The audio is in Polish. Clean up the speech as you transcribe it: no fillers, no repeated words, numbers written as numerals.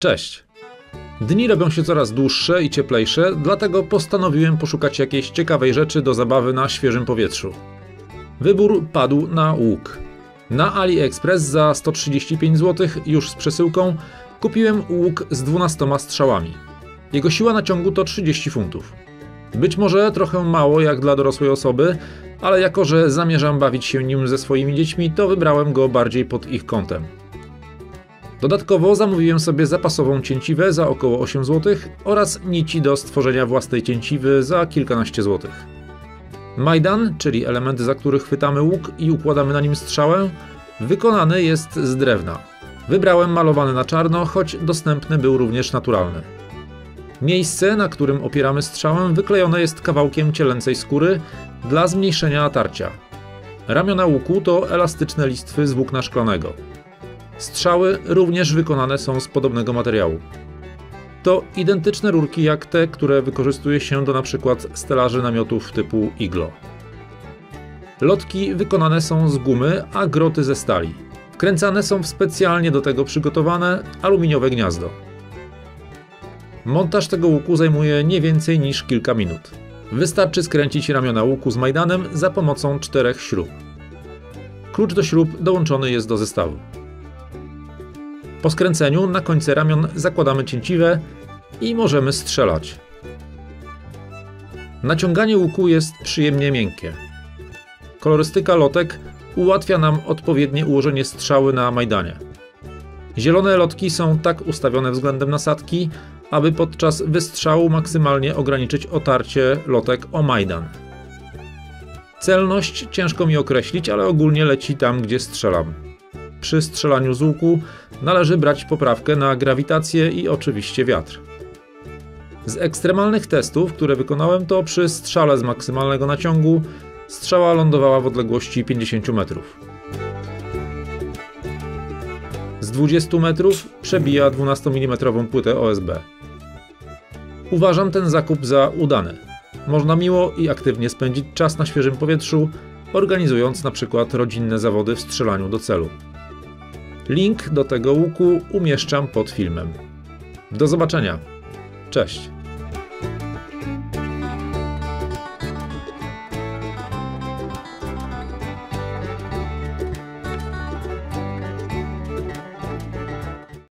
Cześć! Dni robią się coraz dłuższe i cieplejsze, dlatego postanowiłem poszukać jakiejś ciekawej rzeczy do zabawy na świeżym powietrzu. Wybór padł na łuk. Na AliExpress za 135 zł, już z przesyłką, kupiłem łuk z 12 strzałami. Jego siła naciągu to 30 funtów. Być może trochę mało jak dla dorosłej osoby, ale jako że zamierzam bawić się nim ze swoimi dziećmi, to wybrałem go bardziej pod ich kątem. Dodatkowo zamówiłem sobie zapasową cięciwę za około 8 zł oraz nici do stworzenia własnej cięciwy za kilkanaście złotych. Majdan, czyli elementy, za których chwytamy łuk i układamy na nim strzałę, wykonany jest z drewna. Wybrałem malowany na czarno, choć dostępny był również naturalny. Miejsce, na którym opieramy strzałę, wyklejone jest kawałkiem cielęcej skóry dla zmniejszenia natarcia. Ramiona łuku to elastyczne listwy z włókna szklanego. Strzały również wykonane są z podobnego materiału. To identyczne rurki jak te, które wykorzystuje się do np. stelaży namiotów typu Iglo. Lotki wykonane są z gumy, a groty ze stali. Wkręcane są w specjalnie do tego przygotowane aluminiowe gniazdo. Montaż tego łuku zajmuje nie więcej niż kilka minut. Wystarczy skręcić ramiona łuku z majdanem za pomocą 4 śrub. Klucz do śrub dołączony jest do zestawu. Po skręceniu na końce ramion zakładamy cięciwę i możemy strzelać. Naciąganie łuku jest przyjemnie miękkie. Kolorystyka lotek ułatwia nam odpowiednie ułożenie strzały na majdanie. Zielone lotki są tak ustawione względem nasadki, aby podczas wystrzału maksymalnie ograniczyć otarcie lotek o majdan. Celność ciężko mi określić, ale ogólnie leci tam, gdzie strzelam. Przy strzelaniu z łuku należy brać poprawkę na grawitację i oczywiście wiatr. Z ekstremalnych testów, które wykonałem, to przy strzale z maksymalnego naciągu strzała lądowała w odległości 50 metrów. Z 20 metrów przebija 12 mm płytę OSB. Uważam ten zakup za udany. Można miło i aktywnie spędzić czas na świeżym powietrzu, organizując np. rodzinne zawody w strzelaniu do celu. Link do tego łuku umieszczam pod filmem. Do zobaczenia. Cześć!